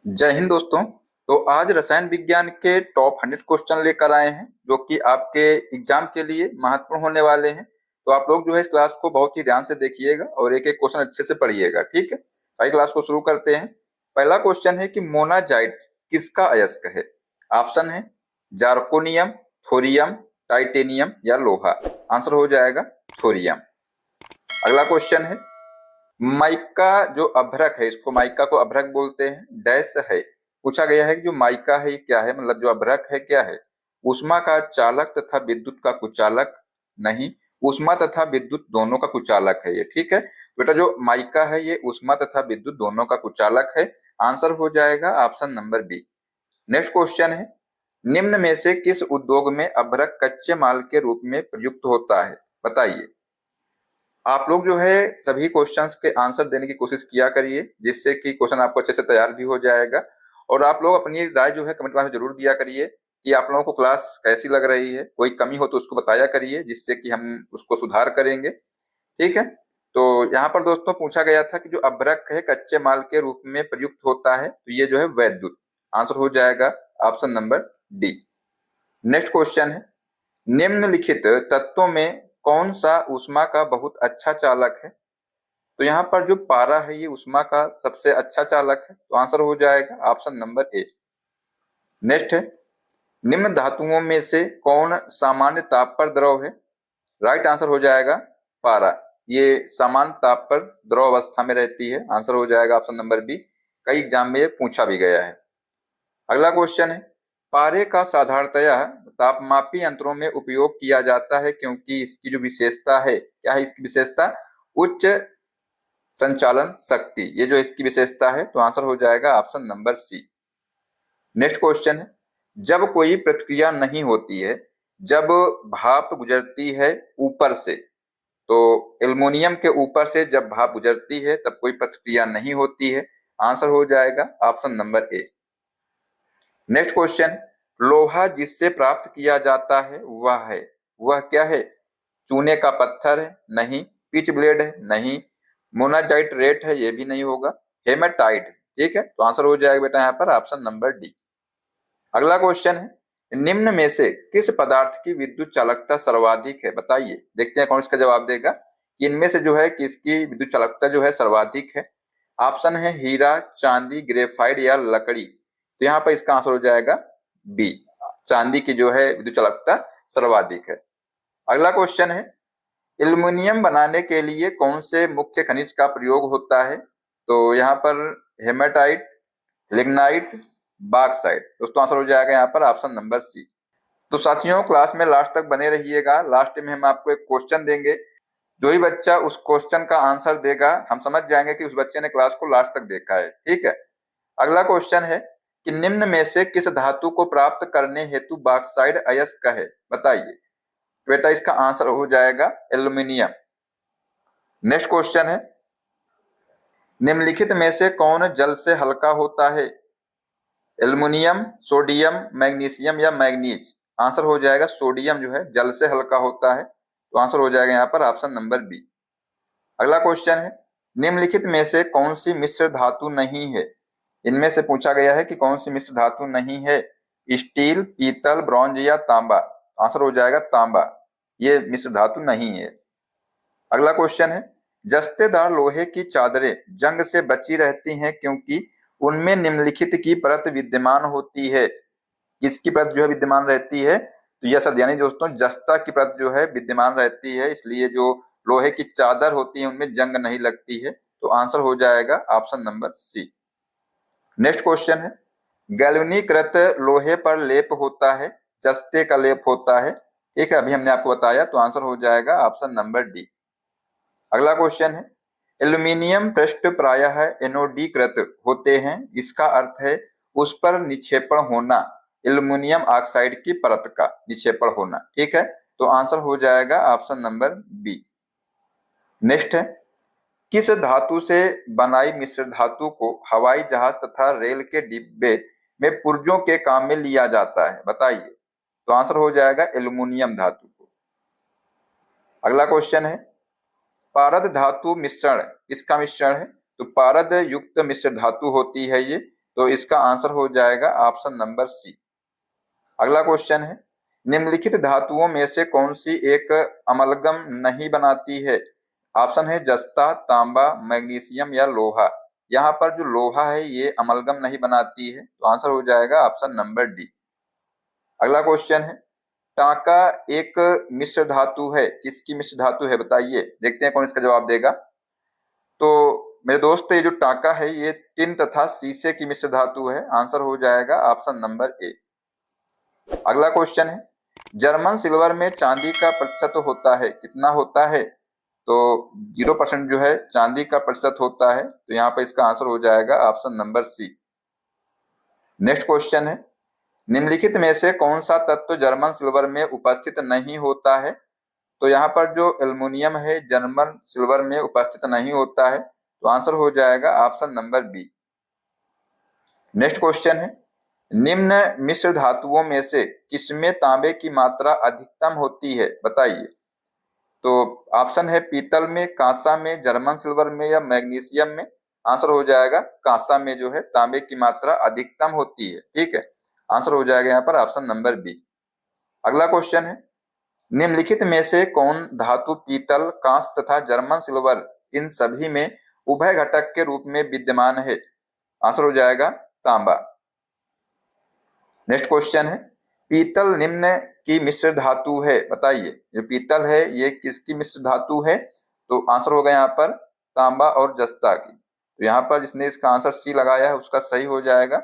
जय हिंद दोस्तों। तो आज रसायन विज्ञान के टॉप 100 क्वेश्चन लेकर आए हैं जो कि आपके एग्जाम के लिए महत्वपूर्ण होने वाले हैं। तो आप लोग जो है इस क्लास को बहुत ही ध्यान से देखिएगा और एक एक क्वेश्चन अच्छे से पढ़िएगा, ठीक है। आइए क्लास को शुरू करते हैं। पहला क्वेश्चन है कि मोनाजाइट किसका अयस्क है। ऑप्शन है जार्कोनियम, थोरियम, टाइटेनियम या लोहा। आंसर हो जाएगा थोरियम। अगला क्वेश्चन है माइका जो अभ्रक है, इसको माइका को अभ्रक बोलते हैं, डैश है। पूछा गया है कि जो माइका है ये क्या है, मतलब जो अभ्रक है क्या है। ऊष्मा का चालक तथा विद्युत का कुचालक नहीं, ऊष्मा तथा विद्युत दोनों का कुचालक है ये, ठीक है। बेटा जो माइका है ये ऊष्मा तथा विद्युत दोनों का कुचालक है। आंसर हो जाएगा option number B. Next question है निम्न में से किस उद्योग में अभ्रक कच्चे माल के रूप में प्रयुक्त होता है, बताइए। आप लोग जो है सभी क्वेश्चंस के आंसर देने की कोशिश किया करिए जिससे कि क्वेश्चन आपको अच्छे से तैयार भी हो जाएगा। और आप लोग अपनी राय जो है कमेंट बॉक्स में जरूर दिया करिए कि आप लोगों को क्लास कैसी लग रही है। कोई कमी हो तो उसको बताया करिए जिससे कि हम उसको सुधार करेंगे, ठीक है। तो यहाँ पर दोस्तों पूछा गया था कि जो अभ्रक है कच्चे माल के रूप में प्रयुक्त होता है, तो ये जो है वैद्युत। आंसर हो जाएगा option number D. Next question है निम्नलिखित तत्वों में कौन सा ऊष्मा का बहुत अच्छा चालक है। तो यहाँ पर जो पारा है ये ऊष्मा का सबसे अच्छा चालक है, तो आंसर हो जाएगा ऑप्शन नंबर ए। नेक्स्ट है निम्न धातुओं में से कौन सामान्य ताप पर द्रव है। राइट आंसर हो जाएगा पारा। ये सामान्य ताप पर द्रव अवस्था में रहती है। आंसर हो जाएगा ऑप्शन नंबर बी। कई एग्जाम में ये पूछा भी गया है। अगला क्वेश्चन है पारे का साधारणतया तापमापी यंत्रों में उपयोग किया जाता है क्योंकि इसकी जो विशेषता है, क्या है इसकी विशेषता, उच्च संचालन शक्ति। ये जो इसकी विशेषता है, तो आंसर हो जाएगा option number C. Next question है जब कोई प्रतिक्रिया नहीं होती है, जब भाप गुजरती है ऊपर से, तो एल्युमिनियम के ऊपर से जब भाप गुजरती है तब कोई प्रतिक्रिया नहीं होती है। आंसर हो जाएगा option number A. Next question लोहा जिससे प्राप्त किया जाता है वह क्या है। चूने का पत्थर है नहीं, पिच ब्लेड है नहीं, मोनाजाइट रेट है ये भी नहीं होगा, हेमेटाइट है, ठीक है। तो आंसर हो जाएगा बेटा यहाँ पर ऑप्शन नंबर डी। अगला क्वेश्चन है निम्न में से किस पदार्थ की विद्युत चालकता सर्वाधिक है, बताइए। देखते हैं कौन इसका जवाब देगा कि इनमें से जो है किसकी विद्युत चालकता जो है सर्वाधिक है। ऑप्शन है हीरा, चांदी, ग्रेफाइट या लकड़ी। तो यहाँ पर इसका आंसर हो जाएगा बी, चांदी की जो है विद्युत चालकता सर्वाधिक है। अगला क्वेश्चन है एल्युमिनियम बनाने के लिए कौन से मुख्य खनिज का प्रयोग होता है। तो यहाँ पर हेमेटाइट, लिग्नाइट, बॉक्साइट। दोस्तों आंसर हो जाएगा यहाँ पर ऑप्शन नंबर सी। तो साथियों क्लास में लास्ट तक बने रहिएगा। लास्ट में हम आपको एक क्वेश्चन देंगे, जो ही बच्चा उस क्वेश्चन का आंसर देगा हम समझ जाएंगे कि उस बच्चे ने क्लास को लास्ट तक देखा है, ठीक है। अगला क्वेश्चन है कि निम्न में से किस धातु को प्राप्त करने हेतु बॉक्साइट अयस्क है, बताइए। बेटा इसका आंसर हो जाएगा एल्यूमिनियम। नेक्स्ट क्वेश्चन है निम्नलिखित में से कौन जल से हल्का होता है। एल्युमिनियम, सोडियम, मैग्नीशियम या मैग्नीज। आंसर हो जाएगा सोडियम जो है जल से हल्का होता है, तो आंसर हो जाएगा यहाँ पर ऑप्शन नंबर बी। अगला क्वेश्चन है निम्नलिखित में से कौन सी मिश्र धातु नहीं है। इनमें से पूछा गया है कि कौन सी मिश्र धातु नहीं है, स्टील, पीतल, ब्रॉन्ज या तांबा। आंसर हो जाएगा तांबा, ये मिश्र धातु नहीं है। अगला क्वेश्चन है जस्तेदार लोहे की चादरें जंग से बची रहती हैं क्योंकि उनमें निम्नलिखित की परत विद्यमान होती है। किसकी परत जो है विद्यमान रहती है, तो यह सब यानी दोस्तों जस्ता की परत जो है विद्यमान रहती है, इसलिए जो लोहे की चादर होती है उनमें जंग नहीं लगती है। तो आंसर हो जाएगा option number C. Next question है गैल्वेनीकृत लोहे पर लेप होता है, जस्ते का लेप होता है, ठीक है, अभी हमने आपको बताया, तो आंसर हो जाएगा ऑप्शन नंबर डी। अगला क्वेश्चन है एल्यूमिनियम पृष्ठ प्रायः एनोडीकृत होते हैं, इसका अर्थ है उस पर निक्षेपण होना, एल्यूमिनियम ऑक्साइड की परत का निक्षेपण होना, ठीक है। तो आंसर हो जाएगा ऑप्शन नंबर बी। नेक्स्ट है किस धातु से बनाई मिश्र धातु को हवाई जहाज तथा रेल के डिब्बे में पुर्जों के काम में लिया जाता है, बताइए। तो आंसर हो जाएगा एल्यूमिनियम धातु को। अगला क्वेश्चन है पारद धातु मिश्रण, इसका मिश्रण है, तो पारद युक्त मिश्र धातु होती है ये, तो इसका आंसर हो जाएगा ऑप्शन नंबर सी। अगला क्वेश्चन है, निम्नलिखित धातुओं में से कौन सी एक अमलगम नहीं बनाती है? ऑप्शन है जस्ता, तांबा, मैग्नीशियम या लोहा। यहाँ पर जो लोहा है ये अमलगम नहीं बनाती है, तो आंसर हो जाएगा ऑप्शन नंबर डी। अगला क्वेश्चन है, टांका एक मिश्र धातु है, किसकी मिश्र धातु है बताइए? देखते हैं कौन इसका जवाब देगा। तो मेरे दोस्त ये जो टांका है ये टिन तथा शीशे की मिश्र धातु है, आंसर हो जाएगा ऑप्शन नंबर ए। अगला क्वेश्चन है, जर्मन सिल्वर में चांदी का प्रतिशत होता है, कितना होता है? तो 0% जो है चांदी का प्रतिशत होता है, तो यहाँ पर इसका आंसर हो जाएगा option number C. Next question है, निम्नलिखित में से कौन सा तत्व जर्मन सिल्वर में उपस्थित नहीं होता है? तो यहाँ पर जो एल्युमिनियम है जर्मन सिल्वर में उपस्थित नहीं होता है, तो आंसर हो जाएगा option number B. Next question है, निम्न मिश्र धातुओं में से किसमें तांबे की मात्रा अधिकतम होती है बताइए? तो ऑप्शन है पीतल में, कांसा में, जर्मन सिल्वर में या मैग्नीशियम में। आंसर हो जाएगा कांसा में जो है तांबे की मात्रा अधिकतम होती है। ठीक है, आंसर हो जाएगा यहाँ पर ऑप्शन नंबर बी। अगला क्वेश्चन है, निम्नलिखित में से कौन धातु पीतल, कांस तथा जर्मन सिल्वर इन सभी में उभय घटक के रूप में विद्यमान है? आंसर हो जाएगा तांबा। नेक्स्ट क्वेश्चन है, पीतल निम्न की मिश्र धातु है बताइए? जो पीतल है ये किसकी मिश्र धातु है? तो आंसर होगा यहाँ पर तांबा और जस्ता की। तो यहाँ पर जिसने इसका आंसर सी लगाया है उसका सही हो जाएगा।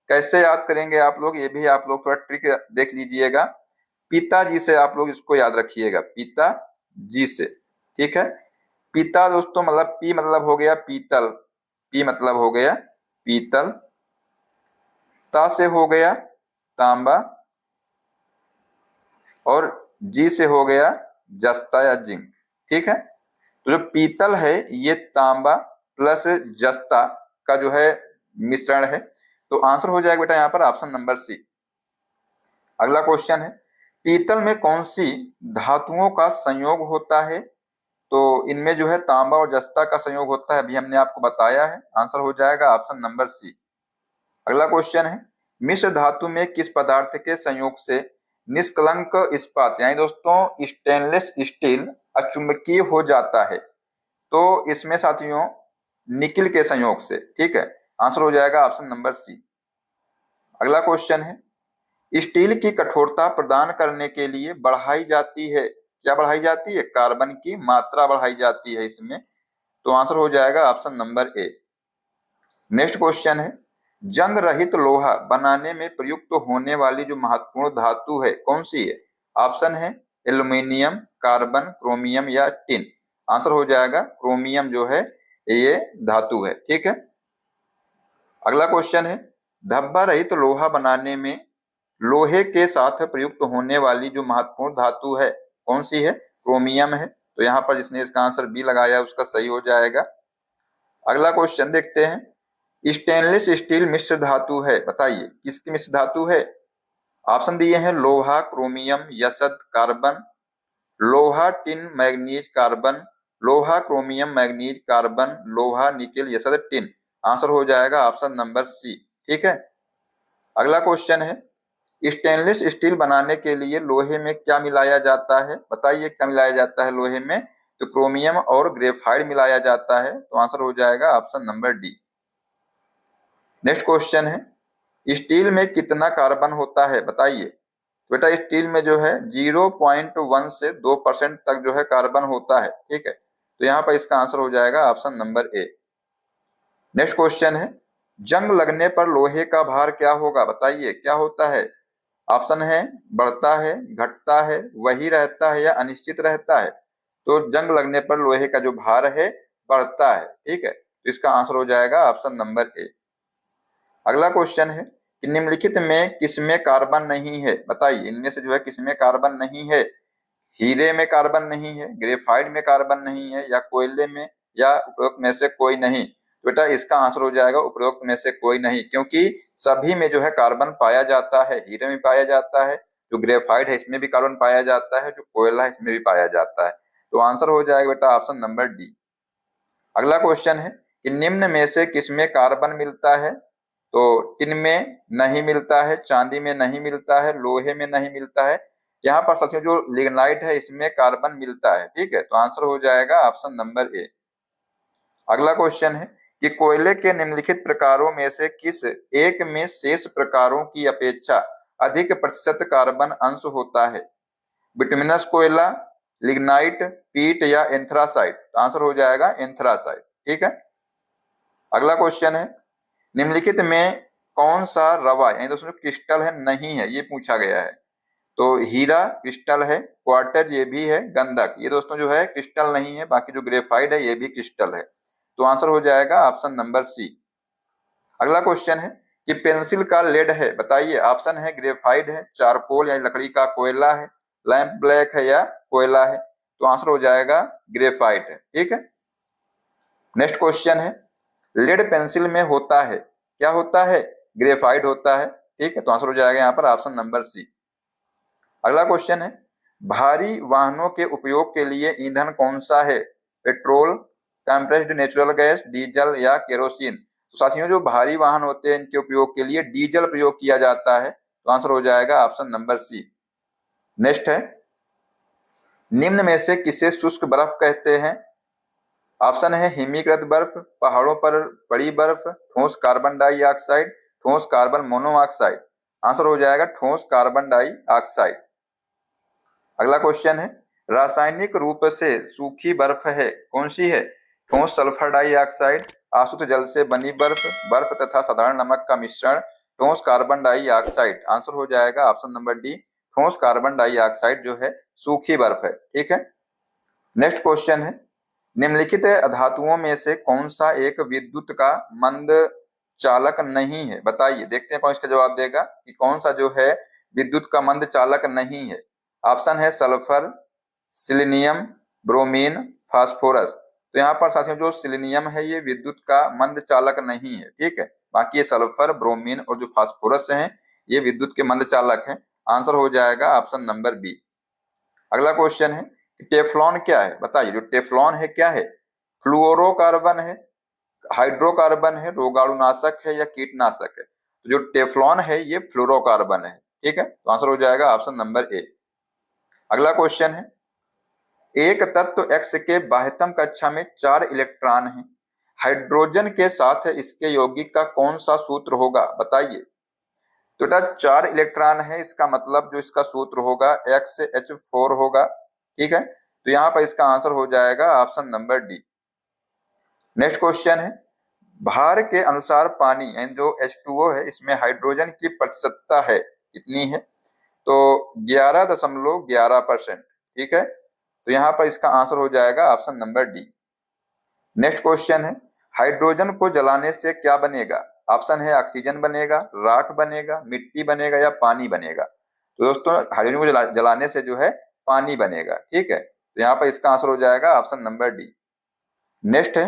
कैसे याद करेंगे आप लोग, ये भी आप लोग थोड़ा ट्रिक देख लीजिएगा। पिताजी से आप लोग इसको याद रखिएगा, पिताजी से। ठीक है, पिता दोस्तों मतलब पी मतलब हो गया पीतल, पी मतलब हो गया पीतल, ता से हो गया तांबा और जी से हो गया जस्ता या जिंक। ठीक है, तो जो पीतल है ये तांबा प्लस जस्ता का जो है मिश्रण है, तो आंसर हो जाएगा बेटा यहाँ पर ऑप्शन नंबर सी। अगला क्वेश्चन है, पीतल में कौन सी धातुओं का संयोग होता है? तो इनमें जो है तांबा और जस्ता का संयोग होता है, अभी हमने आपको बताया है, आंसर हो जाएगा ऑप्शन नंबर सी। अगला क्वेश्चन है, मिश्र धातु में किस पदार्थ के संयोग से निष्कलंक इस्पात यानी दोस्तों स्टेनलेस स्टील अचुंबकीय हो जाता है? तो इसमें साथियों निकिल के संयोग से। ठीक है, आंसर हो जाएगा ऑप्शन नंबर सी। अगला क्वेश्चन है, स्टील की कठोरता प्रदान करने के लिए बढ़ाई जाती है, क्या बढ़ाई जाती है? कार्बन की मात्रा बढ़ाई जाती है इसमें, तो आंसर हो जाएगा option number A. Next question है, जंग रहित लोहा बनाने में प्रयुक्त होने वाली जो महत्वपूर्ण धातु है कौन सी है? ऑप्शन है एल्यूमिनियम, कार्बन, क्रोमियम या टिन। आंसर हो जाएगा क्रोमियम जो है ये धातु है। ठीक है, अगला क्वेश्चन है, धब्बा रहित लोहा बनाने में लोहे के साथ प्रयुक्त होने वाली जो महत्वपूर्ण धातु है कौन सी है? क्रोमियम है, तो यहाँ पर जिसने इसका आंसर बी लगाया उसका सही हो जाएगा। अगला क्वेश्चन देखते हैं, स्टेनलेस स्टील मिश्र धातु है बताइए किसकी मिश्र धातु है? ऑप्शन दिए हैं लोहा, क्रोमियम, यसद, कार्बन, लोहा, टिन, मैग्नीज, कार्बन, लोहा, क्रोमियम, मैग्नीज, कार्बन, लोहा, निकेल, यसद, टिन। आंसर हो जाएगा ऑप्शन नंबर सी। ठीक है, अगला क्वेश्चन है, स्टेनलेस स्टील बनाने के लिए लोहे में क्या मिलाया जाता है बताइए? क्या मिलाया जाता है लोहे में? तो क्रोमियम और ग्रेफाइट मिलाया जाता है, तो आंसर हो जाएगा option number D. Next question है, स्टील में कितना कार्बन होता है बताइए? बेटा स्टील में जो है 0.1 से 2% तक जो है कार्बन होता है। ठीक है, तो यहाँ पर इसका आंसर हो जाएगा option number A. Next question है, जंग लगने पर लोहे का भार क्या होगा बताइए? क्या होता है? ऑप्शन है बढ़ता है, घटता है, वही रहता है या अनिश्चित रहता है। तो जंग लगने पर लोहे का जो भार है बढ़ता है। ठीक है, तो इसका आंसर हो जाएगा ऑप्शन नंबर ए। अगला क्वेश्चन है कि निम्नलिखित में किसमें कार्बन नहीं है बताइए? इनमें से जो है किसमें कार्बन नहीं है? हीरे में कार्बन नहीं है, ग्रेफाइट में कार्बन नहीं है, या कोयले में, या उपरोक्त में से कोई नहीं। तो बेटा इसका आंसर हो जाएगा उपरोक्त में से कोई नहीं, क्योंकि सभी में जो है कार्बन पाया जाता है। हीरे में पाया जाता है, जो ग्रेफाइट है इसमें भी कार्बन पाया जाता है, जो कोयला है इसमें भी पाया जाता है। तो आंसर हो जाएगा बेटा ऑप्शन नंबर डी। अगला क्वेश्चन है कि निम्न में से किसमें कार्बन मिलता है? तो टिन में नहीं मिलता है, चांदी में नहीं मिलता है, लोहे में नहीं मिलता है। यहाँ पर साथियों जो लिग्नाइट है इसमें कार्बन मिलता है। ठीक है, तो आंसर हो जाएगा ऑप्शन नंबर ए। अगला क्वेश्चन है कि कोयले के निम्नलिखित प्रकारों में से किस एक में शेष प्रकारों की अपेक्षा अधिक प्रतिशत कार्बन अंश होता है? बिटुमिनस कोयला, लिग्नाइट, पीट या एंथ्रासाइट? तो आंसर हो जाएगा एंथ्रासाइट। ठीक है, अगला क्वेश्चन है निम्नलिखित में कौन सा रवा यानी दोस्तों क्रिस्टल है नहीं है, ये पूछा गया है। तो हीरा क्रिस्टल है, क्वार्टर ये भी है, गंधक ये दोस्तों जो है क्रिस्टल नहीं है, बाकी जो ग्रेफाइट है ये भी क्रिस्टल है। तो आंसर हो जाएगा ऑप्शन नंबर सी। अगला क्वेश्चन है कि पेंसिल का लेड है, बताइए। ऑप्शन है ग्रेफाइट है, चारकोल यानी लकड़ी का कोयला है, लैंप ब्लैक है या कोयला है? तो आंसर हो जाएगा ग्रेफाइट है। ठीक है, नेक्स्ट क्वेश्चन है लेड पेंसिल में होता है, क्या होता है? ग्रेफाइट होता है। ठीक है, तो आंसर हो जाएगा यहाँ पर ऑप्शन नंबर सी। अगला क्वेश्चन है भारी वाहनों के उपयोग के लिए ईंधन कौन सा है? Petrol, compressed natural gas, diesel या केरोसिन? तो साथियों जो भारी वाहन होते हैं इनके उपयोग के लिए डीजल प्रयोग किया जाता है। तो आंसर हो जाएगा ऑप्शन नंबर सी। नेक्स्ट है निम्न में से किसे शुष्क बर्फ कहते हैं? ऑप्शन है हिमीकृत बर्फ, पहाड़ों पर पड़ी बर्फ, ठोस कार्बन डाइऑक्साइड, ठोस कार्बन मोनोऑक्साइड? आंसर हो जाएगा ठोस कार्बन डाइऑक्साइड। अगला क्वेश्चन है रासायनिक रूप से सूखी बर्फ है, कौन सी है? ठोस सल्फर डाइऑक्साइड, आसुत जल से बनी बर्फ, बर्फ तथा साधारण नमक का मिश्रण, ठोस कार्बन डाइऑक्साइड? आंसर हो जाएगा ऑप्शन नंबर डी, ठोस कार्बन डाइऑक्साइड जो है सूखी बर्फ है। ठीक है, नेक्स्ट क्वेश्चन है निम्नलिखित धातुओं में से कौन सा एक विद्युत का मंद चालक नहीं है? बताइए, देखते हैं कौन इसका जवाब देगा कि कौन सा जो है विद्युत का मंद चालक नहीं है। ऑप्शन है सल्फर, सिलीनियम, ब्रोमीन, फास्फोरस? तो यहाँ पर साथियों जो सिलीनियम है ये विद्युत का मंद चालक नहीं है। ठीक है, बाकी ये सल्फर, ब्रोमीन और जो फास्फोरस है ये विद्युत के मंद चालक है। आंसर हो जाएगा ऑप्शन नंबर बी। अगला क्वेश्चन है टेफ्लॉन क्या है? बताइए, जो टेफ्लॉन है क्या है? फ्लुओरोकार्बन है, हाइड्रोकार्बन है, रोगाणुनाशक है या कीटनाशक है? तो जो टेफ्लॉन है ये फ्लोरोकार्बन है। ठीक है, तो आंसर हो जाएगा ऑप्शन नंबर ए। अगला क्वेश्चन है एक तत्व X के बाह्यतम कक्षा में 4 इलेक्ट्रॉन हैं, हाइड्रोजन के साथ इसके यौगिक का कौन सा सूत्र होगा? बताइए। तो बेटा 4 इलेक्ट्रॉन है, इसका मतलब जो इसका सूत्र होगा XH4 होगा। ठीक है, तो यहाँ पर इसका आंसर हो जाएगा option number D. Next question है भार के अनुसार पानी यानी जो H2O है इसमें हाइड्रोजन की प्रतिशतता है कितनी है? तो 11.11%। ठीक है, तो यहाँ पर इसका आंसर हो जाएगा option number D. Next question है हाइड्रोजन को जलाने से क्या बनेगा? ऑप्शन है ऑक्सीजन बनेगा, राख बनेगा, मिट्टी बनेगा या पानी बनेगा? तो दोस्तों हाइड्रोजन को जलाने से जो है पानी बनेगा। ठीक है, तो यहाँ पर इसका आंसर हो जाएगा ऑप्शन नंबर डी। नेक्स्ट है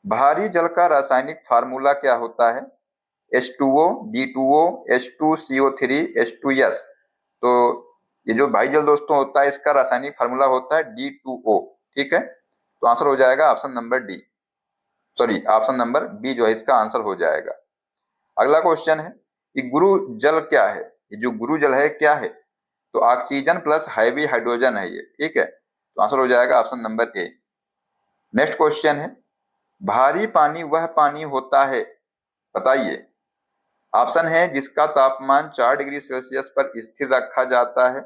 भारी जल का रासायनिक फार्मूला क्या होता है? H2O, D2O, H2CO3, H2S? तो ये जो भारी जल दोस्तों होता है इसका रासायनिक फार्मूला होता है D2O। ठीक है, तो आंसर हो जाएगा option number D, sorry option number B जो है इसका आंसर हो जाएगा। अगला क्वेश्चन है कि गुरु जल क्या है? ये जो गुरु जल है क्या है? तो ऑक्सीजन प्लस हैवी हाइड्रोजन है ये। ठीक है, तो आंसर हो जाएगा option number A. Next question है भारी पानी वह पानी होता है, बताइए। ऑप्शन है जिसका तापमान 4 डिग्री सेल्सियस पर स्थिर रखा जाता है,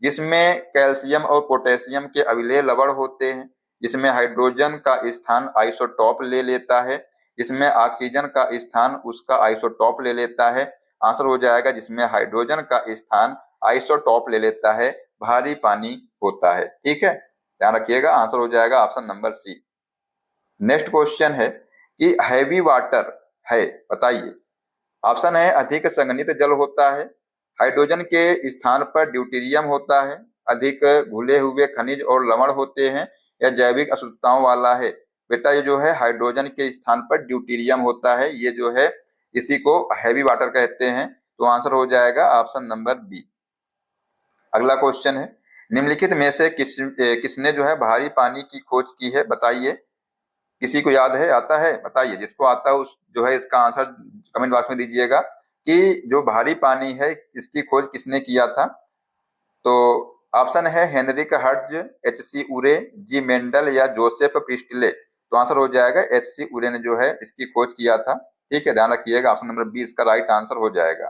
जिसमें कैल्शियम और पोटेशियम के अविलेय लवण होते हैं, जिसमें हाइड्रोजन का स्थान आइसोटॉप ले लेता है, जिसमें ऑक्सीजन का स्थान उसका आइसोटॉप ले लेता है? आंसर हो जाएगा जिसमें हाइड्रोजन का स्थान आइसोटॉप ले लेता है, भारी पानी होता है। ठीक है, ध्यान रखिएगा, आंसर हो जाएगा option number C. Next question है कि हैवी वाटर है, बताइए। ऑप्शन है अधिक संघनित जल होता है, हाइड्रोजन के स्थान पर ड्यूटेरियम होता है, अधिक घुले हुए खनिज और लवण होते हैं या जैविक अशुद्धताओं वाला है? बेटा ये जो है हाइड्रोजन के स्थान पर ड्यूटेरियम होता है, ये जो है इसी को हैवी वाटर कहते हैं। तो आंसर हो जाएगा ऑप्शन नंबर बी। अगला क्वेश्चन है निम्नलिखित में से किसने जो है भारी पानी की खोज की है? बताइए। किसी को याद है, आता है, बताइए। जिसको आता है उस जो है इसका आंसर कमेंट बॉक्स में दीजिएगा कि जो भारी पानी है इसकी खोज किसने किया था। तो ऑप्शन है Heinrich Hertz, H C. Urey, G Mendel या जोसेफ प्रिस्टले। तो आंसर हो जाएगा एच.सी. उरे ने जो है इसकी खोज किया था। ठीक है, ध्यान रखिएगा, ऑप्शन नंबर बी इसका राइट आंसर हो जाएगा।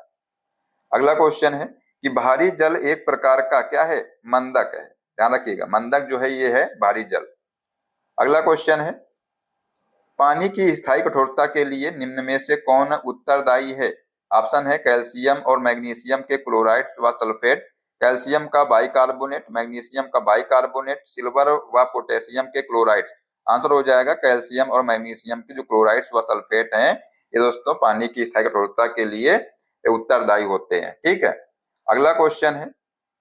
अगला क्वेश्चन है कि भारी जल एक प्रकार का क्या है, मंदक है। ध्यान रखिएगा, मंदक जो है ये है भारी जल। अगला क्वेश्चन है पानी की स्थायी कठोरता के लिए निम्न में से कौन उत्तरदायी है। ऑप्शन है कैल्शियम और मैग्नीशियम के क्लोराइड व सल्फेट, कैल्शियम का बाइकार्बोनेट, मैग्नीशियम का बाइकार्बोनेट, सिल्वर व पोटेशियम के क्लोराइड। आंसर हो जाएगा कैल्शियम और मैग्नीशियम के जो क्लोराइड्स व सल्फेट हैं ये दोस्तों पानी की स्थायी कठोरता के लिए उत्तरदायी होते हैं। ठीक है, अगला क्वेश्चन है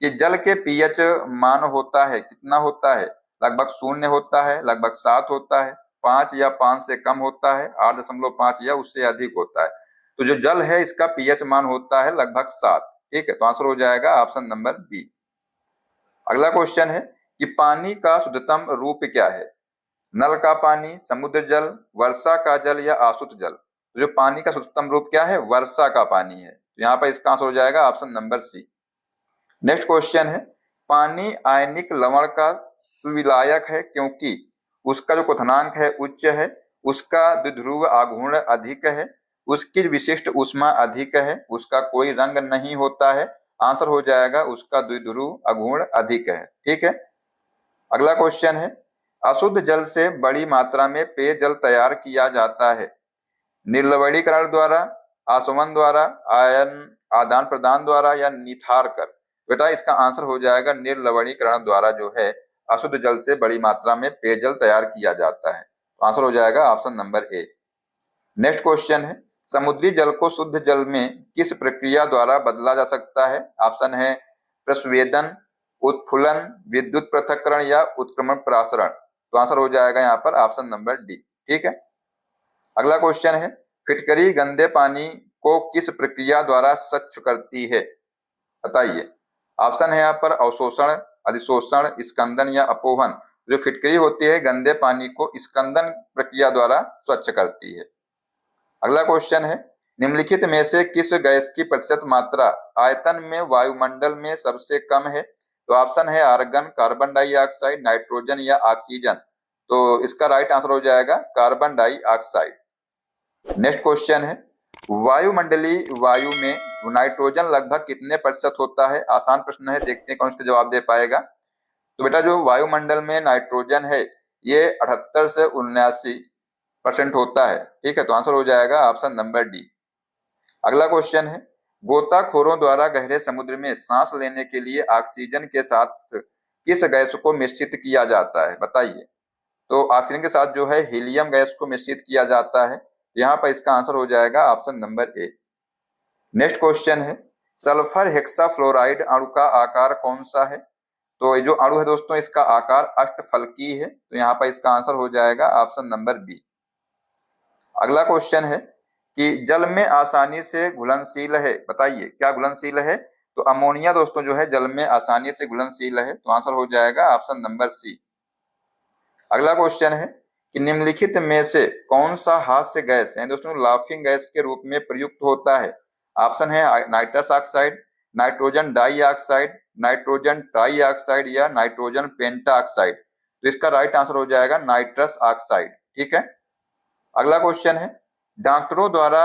कि जल के पीएच मान होता है, कितना होता है। लगभग 0 होता है, लगभग 7 होता है, 5 या 5 से कम होता है, 8.5 या उससे अधिक होता है। तो जो जल है इसका पीएच मान होता है लगभग 7। ठीक है, तो आंसर हो जाएगा ऑप्शन नंबर बी। अगला क्वेश्चन है कि पानी का शुद्धतम रूप क्या है। नल का पानी, समुद्र जल, वर्षा का जल या आसुत जल। तो जो पानी का शुद्धतम रूप क्या है, वर्षा का पानी है। तो यहाँ पर इसका आंसर हो जाएगा option number C. Next question है पानी आयनिक लवण का सुविलायक है क्योंकि उसका जो क्वथनांक है उच्च है, उसका द्विध्रुव आघूर्ण अधिक है, उसकी विशिष्ट ऊष्मा अधिक है, उसका कोई रंग नहीं होता है। आंसर हो जाएगा उसका द्विध्रुव आघूर्ण अधिक है। ठीक है, अगला क्वेश्चन है अशुद्ध जल से बड़ी मात्रा में पेयजल तैयार किया जाता है। निर्लवणीकरण द्वारा, आसवन द्वारा, आयन आदान प्रदान द्वारा या निथार कर। बेटा इसका आंसर हो जाएगा निर्लवणीकरण द्वारा जो है अशुद्ध जल से बड़ी मात्रा में पेयजल तैयार किया जाता है। तो आंसर हो जाएगा option number A. Next question है समुद्री जल को शुद्ध जल में किस प्रक्रिया द्वारा बदला जा सकता है। ऑप्शन है प्रस्वेदन, उत्फुलन, विद्युत पृथक्करण या उत्क्रमण प्रासरण। तो आंसर हो जाएगा यहाँ पर ऑप्शन नंबर डी। ठीक है, अगला क्वेश्चन है फिटकरी गंदे पानी को किस प्रक्रिया द्वारा स्वच्छ करती है, बताइए। ऑप्शन है यहाँ पर अवशोषण, अधिशोषण, स्कंदन या अपोहन। जो फिटकरी होती है गंदे पानी को स्कंदन प्रक्रिया द्वारा स्वच्छ करती है। अगला क्वेश्चन है निम्नलिखित में से किस गैस की प्रतिशत मात्रा आयतन में वायुमंडल में सबसे कम है। तो ऑप्शन है आर्गन, कार्बन डाइऑक्साइड, नाइट्रोजन या ऑक्सीजन। तो इसका राइट आंसर हो जाएगा कार्बन डाइऑक्साइड। नेक्स्ट क्वेश्चन है वायुमंडलीय वायु में नाइट्रोजन लगभग कितने प्रतिशत होता है। आसान प्रश्न है, देखते हैं कौन इसका जवाब दे पाएगा। तो बेटा जो वायुमंडल में नाइट्रोजन है ये 78 से 79% होता है। ठीक है, तो आंसर हो जाएगा ऑप्शन नंबर डी। अगला क्वेश्चन है गोताखोरों द्वारा गहरे समुद्र में सांस लेने के लिए ऑक्सीजन के साथ किस गैस को मिश्रित किया जाता है, बताइए। तो ऑक्सीजन के साथ जो है हीलियम गैस को मिश्रित किया जाता है। यहाँ पर इसका आंसर हो जाएगा option number A. Next question है सल्फर हेक्साफ्लोराइड अणु का आकार कौन सा है। तो ये जो अणु है दोस्तों इसका आकार अष्टफलकीय है। तो यहाँ पर इसका आंसर हो जाएगा ऑप्शन नंबर बी। अगला क्वेश्चन है कि जल में आसानी से घुलनशील है, बताइए क्या घुलनशील है। तो अमोनिया दोस्तों जो है जल में आसानी से घुलनशील है। तो आंसर हो जाएगा ऑप्शन नंबर सी। अगला क्वेश्चन है कि निम्नलिखित में से कौन सा हास्य गैस है दोस्तों लाफिंग गैस के रूप में प्रयुक्त होता है। ऑप्शन है nitrous oxide, nitrogen dioxide, nitrogen trioxide या नाइट्रोजन पेंटाऑक्साइड। तो इसका राइट आंसर हो जाएगा नाइट्रस ऑक्साइड। ठीक है, अगला क्वेश्चन है डॉक्टरों द्वारा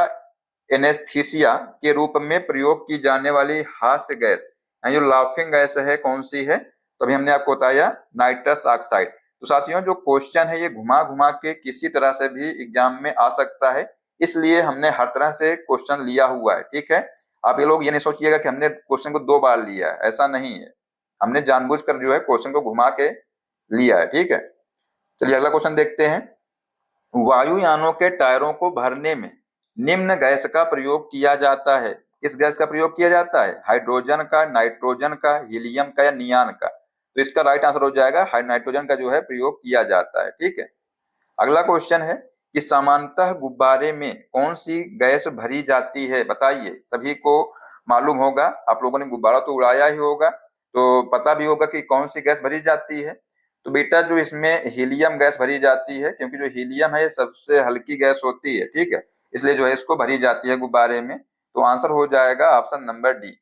एनेस्थीसिया के रूप में प्रयोग की जाने वाली हास्य गैस जो लाफिंग गैस है कौन सी है। तो अभी हमने आपको बताया नाइट्रस ऑक्साइड। तो साथियों जो क्वेश्चन है ये घुमा घुमा के किसी तरह से भी एग्जाम में आ सकता है, इसलिए हमने हर तरह से क्वेश्चन लिया हुआ है। ठीक है, आप ये लोग ये नहीं सोचिएगा कि हमने क्वेश्चन को 2 बार लिया है, ऐसा नहीं है। हमने जानबूझकर जो है क्वेश्चन को घुमा के लिया है। ठीक है, चलिए अगला क्वेश्चन देखते हैं वायुयानों के टायरों को भरने में निम्न गैस का प्रयोग किया जाता है। किस गैस का प्रयोग किया जाता है, हाइड्रोजन का, नाइट्रोजन का, हीलियम का या नियान का। तो इसका राइट आंसर हो जाएगा नाइट्रोजन का जो है प्रयोग किया जाता है। ठीक है, अगला क्वेश्चन है कि सामान्यतः गुब्बारे में कौन सी गैस भरी जाती है, बताइए। सभी को मालूम होगा, आप लोगों ने गुब्बारा तो उड़ाया ही होगा तो पता भी होगा कि कौन सी गैस भरी जाती है। तो बेटा जो इसमें हीलियम गैस भरी जाती है, क्योंकि जो हीलियम है ये सबसे हल्की गैस होती है, ठीक है, इसलिए जो है इसको भरी जाती है गुब्बारे में। तो आंसर हो जाएगा ऑप्शन नंबर डी।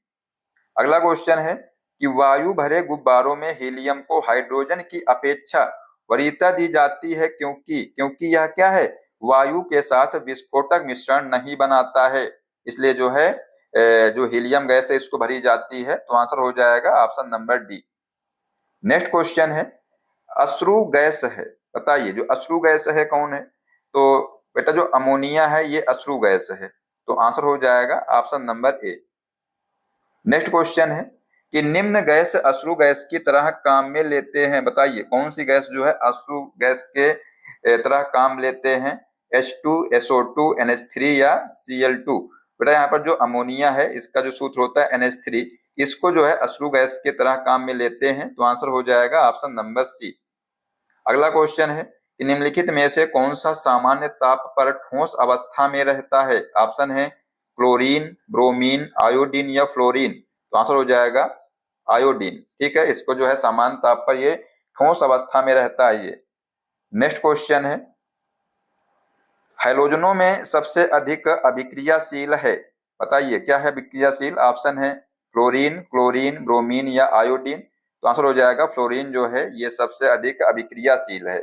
अगला क्वेश्चन है कि वायु भरे गुब्बारों में हीलियम को हाइड्रोजन की अपेक्षा वरीयता दी जाती है, क्योंकि यह क्या है, वायु के साथ विस्फोटक मिश्रण नहीं बनाता है, इसलिए जो है जो हीलियम गैस है इसको भरी जाती है। तो आंसर हो जाएगा option number D. Next question है अश्रु गैस है, बताइए जो अश्रु गैस है कौन है। तो बेटा जो अमोनिया है ये अश्रु गैस है, तो आंसर हो जाएगा option number A. Next question है कि निम्न गैस अश्रु गैस की तरह काम में लेते हैं, बताइए कौन सी गैस जो है अश्रु गैस के तरह काम लेते हैं, H2, SO2, NH3 या Cl2। बेटा यहाँ पर जो अमोनिया है इसका जो सूत्र होता है NH3, इसको जो है अश्रु गैस के तरह काम में लेते हैं। तो आंसर हो जाएगा ऑप्शन नंबर सी। अगला क्वेश्चन है कि निम्नलिखित में से कौन सा सामान्य ताप पर ठोस अवस्था में रहता है। ऑप्शन है क्लोरीन, ब्रोमीन, आयोडीन या फ्लोरीन। तो आंसर हो जाएगा आयोडीन, ठीक है, इसको जो है सामान्य ताप पर ये ठोस अवस्था में रहता है ये। नेक्स्ट क्वेश्चन है हैलोजनों में सबसे अधिक अभिक्रियाशील है, बताइए क्या है अभिक्रियाशील। ऑप्शन है फ्लोरीन, क्लोरीन, ब्रोमीन या आयोडीन। तो आंसर हो जाएगा फ्लोरीन जो है ये सबसे अधिक अभिक्रियाशील है।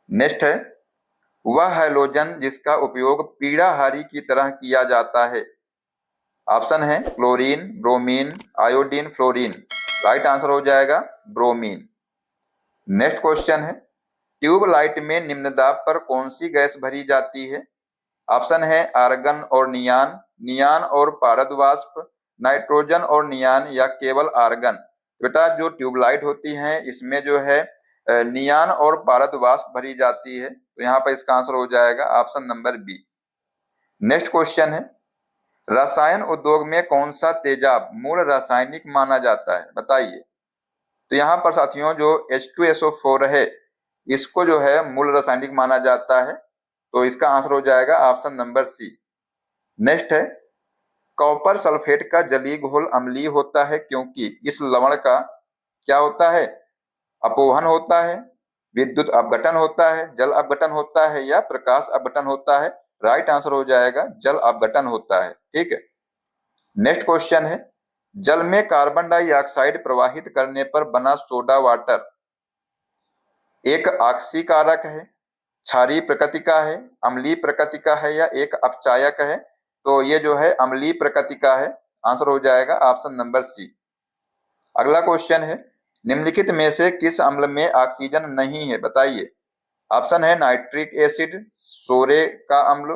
नेक्स्ट है वह हैलोजन जिसका उपयोग पीड़ाहारी की तरह किया जाता है। ऑप्शन है chlorine, bromine, iodine, fluorine. Right answer हो जाएगा ब्रोमीन। नेक्स्ट क्वेश्चन है ट्यूबलाइट में निम्न दाब पर कौन सी गैस भरी जाती है। ऑप्शन है आर्गन और नियान, नियान और पारद वाष्प, नाइट्रोजन और नियान या केवल आर्गन। बेटा जो ट्यूबलाइट होती है इसमें जो है नियान और पारद वाष्प भरी जाती है। तो यहाँ पर इसका आंसर हो जाएगा option number B. Next question है रसायन उद्योग में कौन सा तेजाब मूल रासायनिक माना जाता है, बताइए। तो यहाँ पर साथियों जो H2SO4 है इसको जो है मूल रासायनिक माना जाता है। तो इसका आंसर हो जाएगा ऑप्शन नंबर सी। नेक्स्ट है कॉपर सल्फेट का जलीय घोल अम्लीय होता है क्योंकि इस लवण का क्या होता है, अपोहन होता है, विद्युत अपघटन होता है, जल अपघटन होता है या प्रकाश अपघटन होता है। राइट आंसर हो जाएगा जल अपघटन होता है, ठीक है। नेक्स्ट क्वेश्चन है जल में कार्बन डाइऑक्साइड प्रवाहित करने पर बना सोडा वाटर एक आक्सीय कारक है, क्षारीय प्रकृति का है, अम्लीय प्रकृति का है या एक अपचायक है। तो ये जो है अम्लीय प्रकृति का है। आंसर हो जाएगा ऑप्शन नंबर सी। अगला क्वेश्चन है निम्नलिखित में से किस अम्ल में ऑक्सीजन नहीं है, बताइए। ऑप्शन है नाइट्रिक एसिड, सोरे का अम्ल,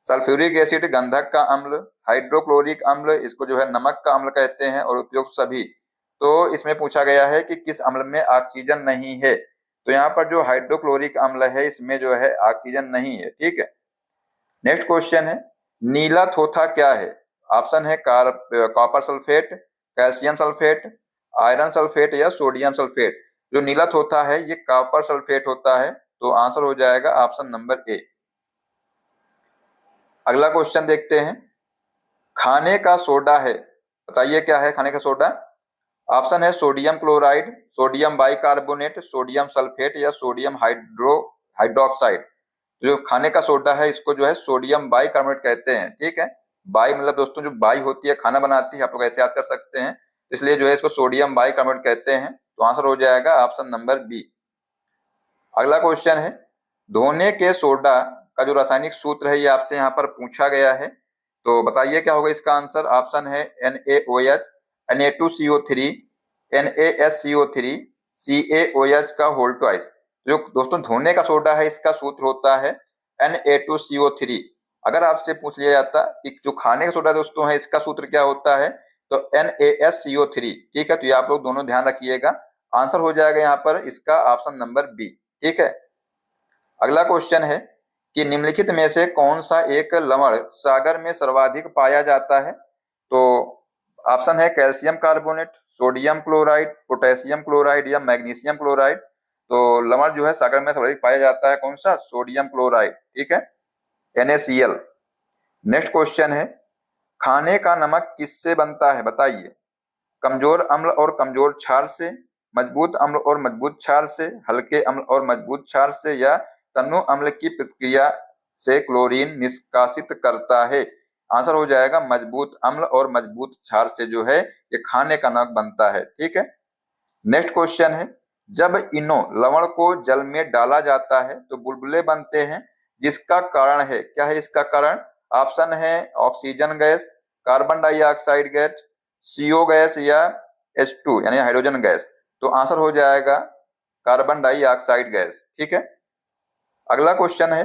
सल्फ्यूरिक एसिड गंधक का अम्ल, हाइड्रोक्लोरिक अम्ल इसको जो है नमक का अम्ल कहते हैं और उपयुक्त सभी। तो इसमें पूछा गया है कि किस अम्ल में ऑक्सीजन नहीं है। तो यहाँ पर जो हाइड्रोक्लोरिक अम्ल है इसमें जो है ऑक्सीजन नहीं है, ठीक है। नेक्स्ट क्वेश्चन है नीला थोथा क्या है। ऑप्शन है copper sulphate, calcium sulphate, iron sulphate या सोडियम सल्फेट। जो नीला थोथा है ये कॉपर सल्फेट होता है। तो आंसर हो जाएगा ऑप्शन नंबर ए। अगला क्वेश्चन देखते हैं खाने का सोडा है, बताइए क्या है खाने का सोडा। ऑप्शन है sodium chloride, sodium bicarbonate, sodium sulphate या सोडियम हाइड्रोक्साइड। जो खाने का सोडा है इसको जो है सोडियम बाइकार्बोनेट कहते हैं, ठीक है। बाई मतलब दोस्तों जो बाई होती है खाना बनाती है, आप लोग ऐसे याद कर सकते हैं, इसलिए जो है इसको सोडियम बाइकार्बोनेट कहते हैं। तो आंसर हो जाएगा ऑप्शन नंबर बी। अगला क्वेश्चन है धोने के सोडा का जो रासायनिक सूत्र है ये आपसे यहाँ पर पूछा गया है। तो बताइए क्या होगा इसका आंसर। ऑप्शन है NaOH, Na2CO3, NaSCO3, CaOH का होल ट्वाइस। जो दोस्तों धोने का सोडा है इसका सूत्र होता है Na2CO3। अगर आपसे पूछ लिया जाता कि जो खाने का सोडा दोस्तों है इसका सूत्र क्या होता है, तो NaSCO3, ठीक है। तो ये आप लोग दोनों ध्यान रखिएगा। आंसर हो जाएगा यहाँ पर इसका ऑप्शन नंबर बी, ठीक है। अगला क्वेश्चन है कि निम्नलिखित में से कौन सा एक लवण सागर में सर्वाधिक पाया जाता है। तो ऑप्शन है calcium carbonate, sodium chloride, potassium chloride या मैग्नीशियम क्लोराइड। तो लवण जो है सागर में सर्वाधिक पाया जाता है कौन सा, सोडियम क्लोराइड, ठीक है, NaCl। नेक्स्ट क्वेश्चन है खाने का नमक किससे बनता है, बताइए। कमजोर अम्ल और कमजोर क्षार से, मजबूत अम्ल और मजबूत क्षार से, हल्के अम्ल और मजबूत क्षार से, या तनु अम्ल की प्रतिक्रिया से क्लोरीन निष्कासित करता है? आंसर हो जाएगा मजबूत अम्ल और मजबूत क्षार से जो है ये खाने का नमक बनता है। ठीक है, नेक्स्ट क्वेश्चन है, जब इनो लवण को जल में डाला जाता है तो बुलबुले बनते हैं, जिसका कारण है, क्या है इसका कारण? ऑप्शन है oxygen gas, carbon dioxide gas, CO gas, या H2 यानी हाइड्रोजन गैस। तो आंसर हो जाएगा कार्बन डाइऑक्साइड गैस। ठीक है, अगला क्वेश्चन है,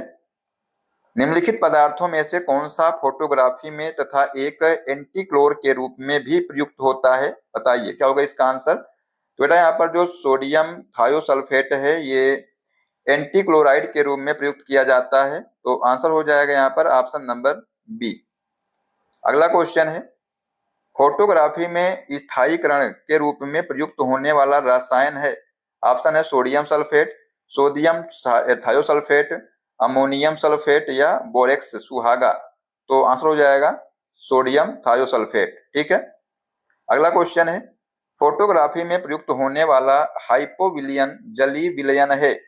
निम्नलिखित पदार्थों में से कौन सा फोटोग्राफी में तथा एक एंटीक्लोर के रूप में भी प्रयुक्त होता है? बताइए क्या होगा इसका आंसर। तो बेटा यहाँ पर जो सोडियम थायोसल्फेट है ये एंटीक्लोराइड के रूप में प्रयुक्त किया जाता है। तो आंसर हो जाएगा यहाँ पर ऑप्शन नंबर बी। अगला क्वेश्चन है, फोटोग्राफी में स्थायीकरण के रूप में प्रयुक्त होने वाला रसायन है। ऑप्शन है sodium sulphate, sodium thiosulphate, ammonium sulphate, या बोरेक्स सुहागा। तो आंसर हो जाएगा सोडियम थायोसल्फेट। ठीक है, अगला क्वेश्चन है, फोटोग्राफी में प्रयुक्त होने वाला हाइपोविलियन जलीय विलयन है।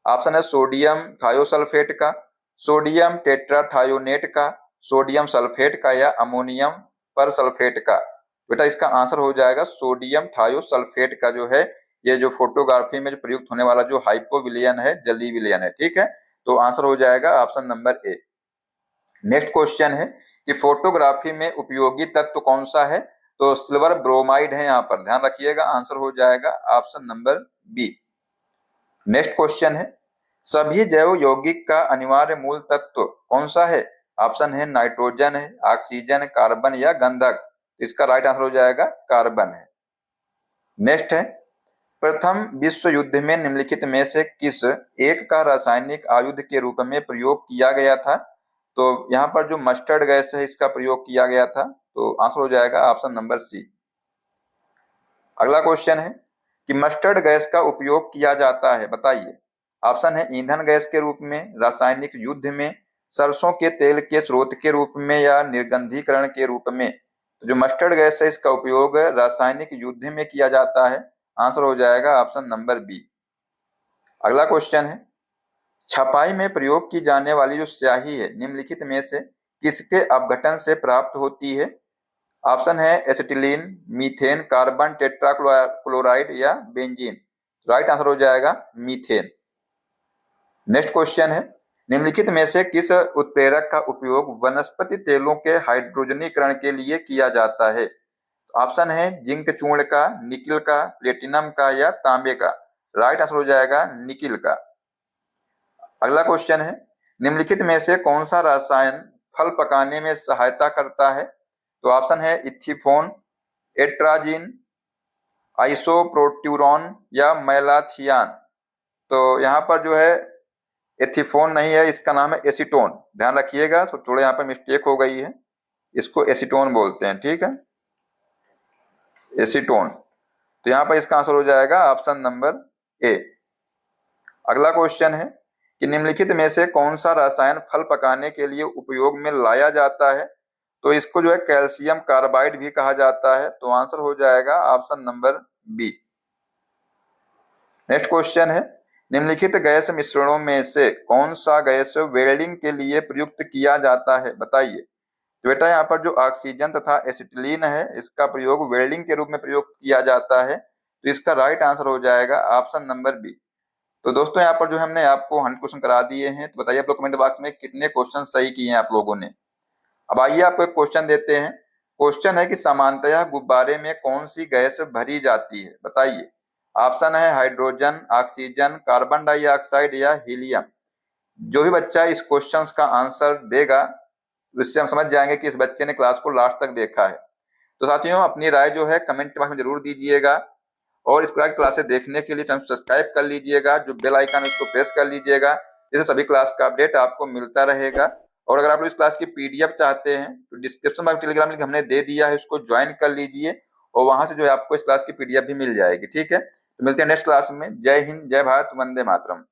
ऑप्शन है सोडियम थायोसल्फेट का, सोडियम टेट्राथायोनेट का, सोडियम सल्फेट का, या अमोनियम पर सल्फेट का। बेटा इसका आंसर हो जाएगा सोडियम थायोसल्फेट का जो है ये जो फोटोग्राफी में जो प्रयुक्त होने वाला जो हाइपोविलियन है जलीय विलयन है। ठीक है, तो आंसर हो जाएगा option number A. Next question है कि फोटोग्राफी में उपयोगी तत्व कौन सा है? तो सिल्वर ब्रोमाइड है, यहाँ पर ध्यान रखिएगा, आंसर हो जाएगा option number B. Next question है, सभी जैव यौगिक का अनिवार्य मूल तत्व कौन सा है? ऑप्शन है नाइट्रोजन है, ऑक्सीजन, कार्बन, या गंधक। इसका राइट आंसर हो जाएगा कार्बन है। नेक्स्ट है, प्रथम विश्व युद्ध में निम्नलिखित में से किस एक का रासायनिक आयुध के रूप में प्रयोग किया गया था? तो यहाँ पर जो मस्टर्ड गैस है इसका प्रयोग किया गया था। तो आंसर हो जाएगा ऑप्शन नंबर सी। अगला क्वेश्चन है कि मस्टर्ड गैस का उपयोग किया जाता है, बताइए। ऑप्शन है ईंधन गैस के रूप में, रासायनिक युद्ध में, सरसों के तेल के स्रोत के रूप में, या निर्गंधीकरण के रूप में। तो जो मस्टर्ड गैस है इसका उपयोग रासायनिक युद्ध में किया जाता है। आंसर हो जाएगा ऑप्शन नंबर बी। अगला क्वेश्चन है, छपाई में प्रयोग की जाने वाली जो स्याही है निम्नलिखित में से किसके अपघटन से प्राप्त होती है? ऑप्शन है एसिटिलीन, मीथेन, कार्बन टेट्राक्लोराइड, या बेंजीन। राइट आंसर हो जाएगा मीथेन। नेक्स्ट क्वेश्चन है, निम्नलिखित में से किस उत्प्रेरक का उपयोग वनस्पति तेलों के हाइड्रोजनीकरण के लिए किया जाता है? ऑप्शन है जिंक चूर्ण का, निकिल का, प्लेटिनम का, या तांबे का। राइट आंसर हो जाएगा निकिल का। अगला क्वेश्चन है, निम्नलिखित में से कौन सा रसायन फल पकाने में सहायता करता है? तो ऑप्शन है इथिफोन, एट्राजिन, आइसोप्रोट्यूरॉन, या मैलाथियान। तो यहाँ पर जो है एथिफोन नहीं है, इसका नाम है एसीटोन। ध्यान रखिएगा, तो थोड़े यहाँ पर मिस्टेक हो गई है, इसको एसीटोन बोलते हैं। ठीक है, एसीटोन। तो यहाँ पर इसका आंसर हो जाएगा ऑप्शन नंबर ए। अगला क्वेश्चन है कि निम्नलिखित में से कौन सा रसायन फल पकाने के लिए उपयोग में लाया जाता है? तो इसको जो है कैल्शियम कार्बाइड भी कहा जाता है। तो आंसर हो जाएगा option number B. Next question है, निम्नलिखित गैस मिश्रणों में से कौन सा गैस वेल्डिंग के लिए प्रयुक्त किया जाता है? बताइए। तो बेटा यहाँ पर जो ऑक्सीजन तथा एसिटिलीन है इसका प्रयोग वेल्डिंग के रूप में प्रयोग किया जाता है। तो इसका राइट आंसर हो जाएगा ऑप्शन नंबर बी। तो दोस्तों यहाँ पर जो हमने आपको 100 क्वेश्चन करा दिए हैं। तो बताइए आप लोग कमेंट बॉक्स में कितने क्वेश्चन सही किए हैं आप लोगों ने। अब आइए आपको एक क्वेश्चन देते हैं। क्वेश्चन है कि सामान्यतः गुब्बारे में कौन सी गैस भरी जाती है? बताइए। ऑप्शन है हाइड्रोजन, ऑक्सीजन, कार्बन डाइऑक्साइड, या हीलियम। जो भी बच्चा इस क्वेश्चन का आंसर देगा इससे हम समझ जाएंगे कि इस बच्चे ने क्लास को लास्ट तक देखा है। तो साथियों अपनी राय जो है कमेंट बॉक्स में जरूर दीजिएगा और इस प्रकार की क्लासेस देखने के लिए चैनल सब्सक्राइब कर लीजिएगा, जो बेल आइकन है उसको प्रेस कर लीजिएगा, जिससे सभी क्लास का अपडेट आपको मिलता रहेगा। और अगर आप लोग इस क्लास की PDF चाहते हैं तो डिस्क्रिप्शन में टेलीग्राम लिंक हमने दे दिया है, उसको ज्वाइन कर लीजिए और वहां से जो है आपको इस क्लास की PDF भी मिल जाएगी। ठीक है, तो मिलते हैं नेक्स्ट क्लास में। जय हिंद, जय भारत, वंदे मातरम।